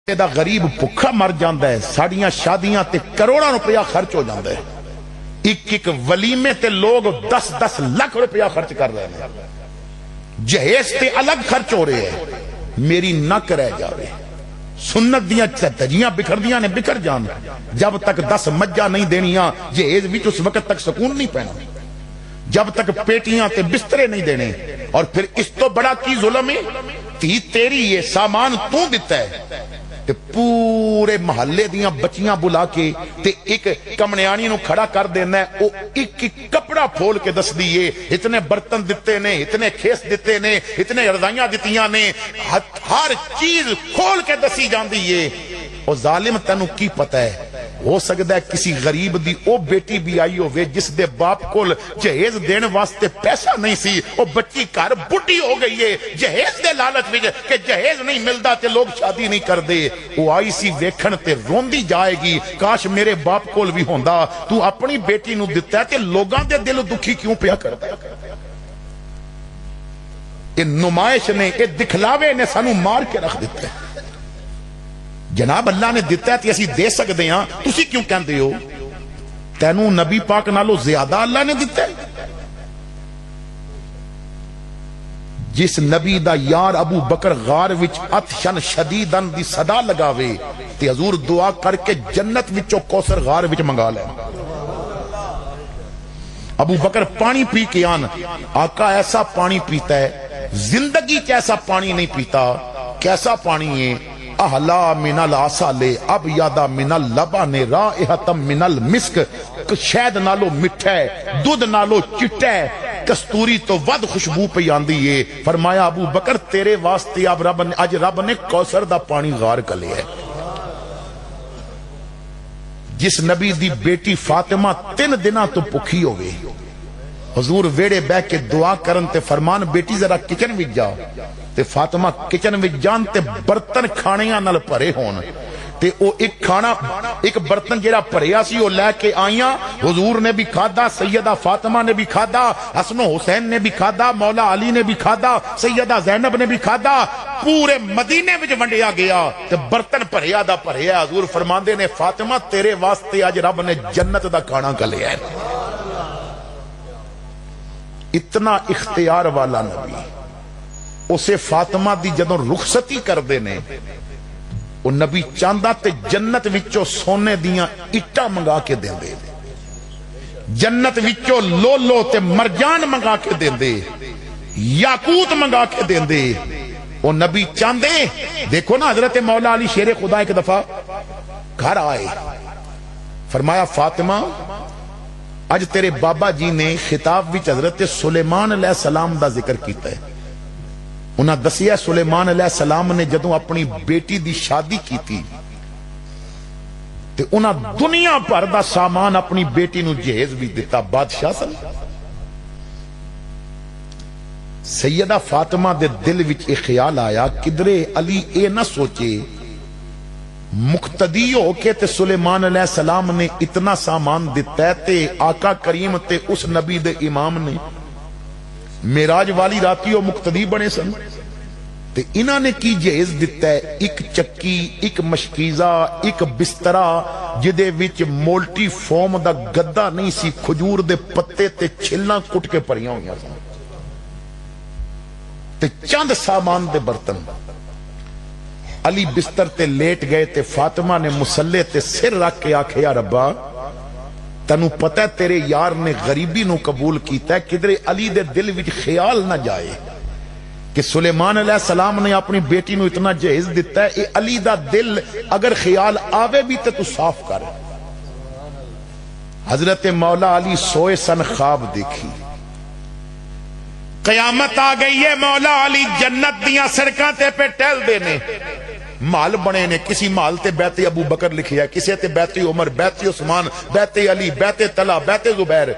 دا غریب بھکھا مر جاندا ہے، ساڑیاں شادیاں تے کروڑاں روپیہ خرچ ہو جاندا ہے، ایک ولیمے تے لوگ 10 لاکھ روپیہ خرچ کر رہے ہیں، جہیز تے الگ خرچ ہو رہے ہیں، میری نک رہ جاوے، سنت دیاں تجیاں بکھر دیاں نے بکھر جان، جب تک 10 مجھا نہیں دینیاں جہیز بھی اس وقت تک سکون نہیں پینا، جب تک پیٹیاں تے بسترے نہیں دینے، اور پھر اس تو بڑا کی ظلم ہے، تھی تیری یہ سامان تو دیتا ہے، تے پورے محلے دیاں بچیاں بلا کے تے ایک کمنیانی نو کھڑا کر دینا ہے، او ایک کپڑا پھول کے دس دیئے، اتنے برتن دیتے نے، اتنے کھیس دیتے نے، اتنے رضائیاں دیتیاں نے، ہر چیز کھول کے دسی جان دیئے، او ظالم تنو کی پتہ ہے، ہو سکتا ہے کسی غریب دی او بیٹی بھی آئی ہوئے جس دے باپ کول جہیز دین واسطے پیسہ نہیں سی، او بچی کار بڑی ہو گئی ہے جہیز دے لالچ وچ کہ جہیز نہیں ملدا تے لوگ شادی نہیں کر دے، او آئی سی ویکھن تے روندی جائے گی، کاش میرے باپ کول بھی ہوندا، تو اپنی بیٹی نو دتا ہے تے لوگاں دے دل دکھی کیوں پیا کردا ہے؟ یہ نمائش نے، یہ دکھلاوے نے سانو مار کے رکھ دیتا ہے۔ جناب اللہ نے دیتا ہے تے اسی دے سکتے ہیں، تسی کیوں کہندے ہو؟ تینوں نبی پاک نالو زیادہ اللہ نے دیتا ہے؟ جس نبی دا یار ابو بکر غار وچ عطشن شدیدن دی صدا لگاوے تے حضور دعا کر کے جنت وچوں کوثر غار وچ منگا لے، ابو بکر پانی پی کے آن، آقا ایسا پانی پیتا ہے، زندگی کیسا پانی نہیں پیتا، کیسا پانی ہے؟ احلا من العسل ابیض من اللبن رائحۃ من المسک، شہد نالو مٹھا ہے، دودھ نالو چٹا ہے، کستوری تو ود خوشبو پہ آندی ہے۔ فرمایا ابو بکر تیرے واسطے اب رب نے کوثر دا پانی غار کلے ہے۔ جس نبی دی بیٹی فاطمہ 3 دنوں تو بھکھی ہو گئی، حضور ویڑے بہ کے دعا کرن تے فرمان بیٹی ذرا کچن وچ جا، تے فاطمہ کچن وچ جان تے برتن کھانیاں نال بھرے ہون، تے او ایک برتن جیڑا بھریا سی او لے کے آئیاں، حضور نے بھی کھادا، سیدہ فاطمہ نے بھی کھادا، حسن و حسین نے بھی کھادا، مولا علی نے بھی کھادا، سیدہ زینب نے بھی کھادا، پورے مدینے وچ ونڈیا گیا تے برتن بھریا دا بھریا۔ حضور فرماندے نے فاطمہ تیرے واسطے اج رب نے جنت دا کھانا کلیا ہے۔ اتنا اختیار والا نبی، اسے فاطمہ دی جدوں رخصتی کر دینے، وہ نبی چاندہ تے جنت وچوں سونے دیاں اٹا منگا کے دیں دے، جنت وچوں لولو تے مرجان منگا کے دیں دے، یاقوت منگا کے دیں دے۔ وہ نبی چاندے، دیکھو نا حضرت مولا علی شیر خدا ایک دفعہ گھر آئے، فرمایا فاطمہ اج تیرے بابا جی نے خطاب وچ حضرت سلیمان علیہ السلام دا ذکر کیتا ہے، انہاں دسیا سلیمان علیہ السلام نے جدوں اپنی بیٹی دی شادی کیتی تے انہاں دنیا بھر دا سامان اپنی بیٹی نو جہیز بھی دیتا، بادشاہ سن۔ سیدہ فاطمہ دے دل وچ ایک خیال آیا کدرے علی اے نہ سوچے مقتدی ہو کے تے سلیمان علیہ السلام نے اتنا سامان دیتا ہے تے آقا کریم تے اس نبی دے امام نے معراج والی راتی وہ مقتدی بنے سن، تے انہاں نے کی جہیز دیتا ہے؟ ایک چکی، ایک مشکیزہ، ایک بسترا جدے وچ مولٹی فوم دا گدا نہیں سی، کھجور دے پتے تے چھلاں کٹ کے پریاں ہویاں سن، تے چند سامان دے برتن۔ علی بستر تے لیٹ گئے تے فاطمہ نے مسلے تے سر رکھ کے آکھے یا ربا تنو پتہ ہے تیرے یار نے غریبی نو قبول کیتا ہے، کدھر علی دے دل وچ خیال نہ جائے کہ سلیمان علیہ السلام نے اپنی بیٹی نو اتنا جہیز دیتا ہے، اے علی دا دل اگر خیال آوے بھی تے تو صاف کر۔ حضرت مولا علی سوئے سن، خواب دیکھی، قیامت آ گئی ہے، مولا علی جنت دیاں سڑکاں تے پہ ٹہل دینے، مال بنے نے، کسی مال تے بیت ابو بکر لکھیا ہے، کسی تے بیت عمر، بیت عثمان، بیت علی، بیت طلحہ، بیت زبیر،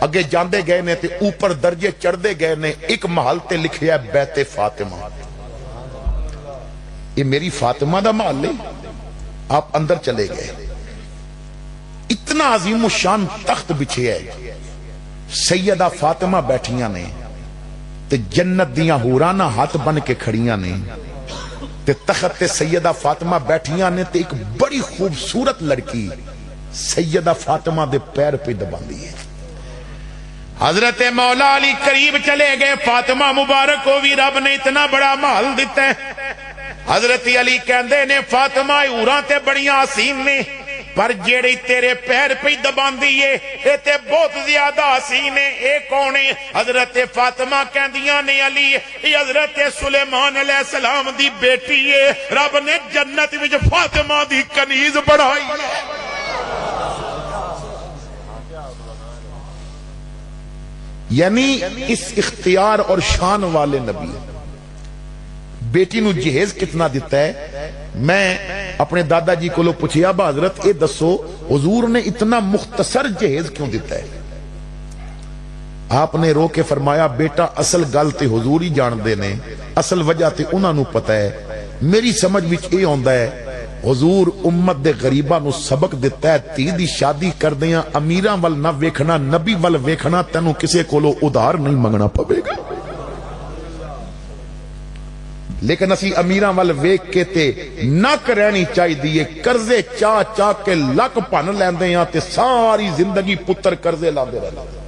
اگے جاندے گئے نے تے اوپر درجے چڑھدے گئے نے، ایک محل تے لکھیا ہے بیت فاطمہ، یہ میری فاطمہ دا محل ہے، آپ اندر چلے گئے، اتنا عظیم و شان تخت بچھے ہے، سیدہ فاطمہ بیٹھیاں نے تے جنت دیاں حوراں ہاتھ بن کے کھڑیاں نے، تے تخت تے سیدہ فاطمہ بیٹھیاں نے تے ایک بڑی خوبصورت لڑکی سیدہ فاطمہ دے پیر پہ دباندی ہے. حضرت مولا علی قریب چلے گئے. فاطمہ مبارک کو بھی رب نے اتنا بڑا محل دیتا ہے. حضرت علی کہندے نے فاطمہ اوراں تے بڑیاں حسین نے پر جیڑی تیرے پیر پہ دباندی ہے اے تے بہت زیادہ حسین ہے. اے کون ہے؟ حضرت فاطمہ کہندیاں نے علی یہ حضرت سلیمان علیہ السلام دی بیٹی ہے. رب نے جنت وچ فاطمہ دی کنیز بڑھائی ہے. یعنی اس اختیار اور شان والے نبی بیٹی نو جہیز کتنا دیتا ہے. میں اپنے دادا جی کو لوگ پوچھیا با حضرت اے دسو حضور نے اتنا مختصر جہیز کیوں دیتا ہے؟ آپ نے رو کے فرمایا بیٹا اصل گل تے حضور ہی جان دے نے, اصل وجہ تے انہاں نو پتہ ہے. میری سمجھ وچ اے ہوندا ہے حضور امت دے غریباں نو سبق دیتا ہے تی دی شادی کردیاں امیراں ول نہ ویکھنا نبی ول ویکھنا تینوں کسے کولو ادھار نہیں منگنا پوے گا. لیکن اسی امیراں ول ویکھ کے تے نک رہنی چاہی دیئے قرضے چاہ چاہ کے لک پن لیندے ہیں تے ساری زندگی پتر قرضے لاندے رہندے.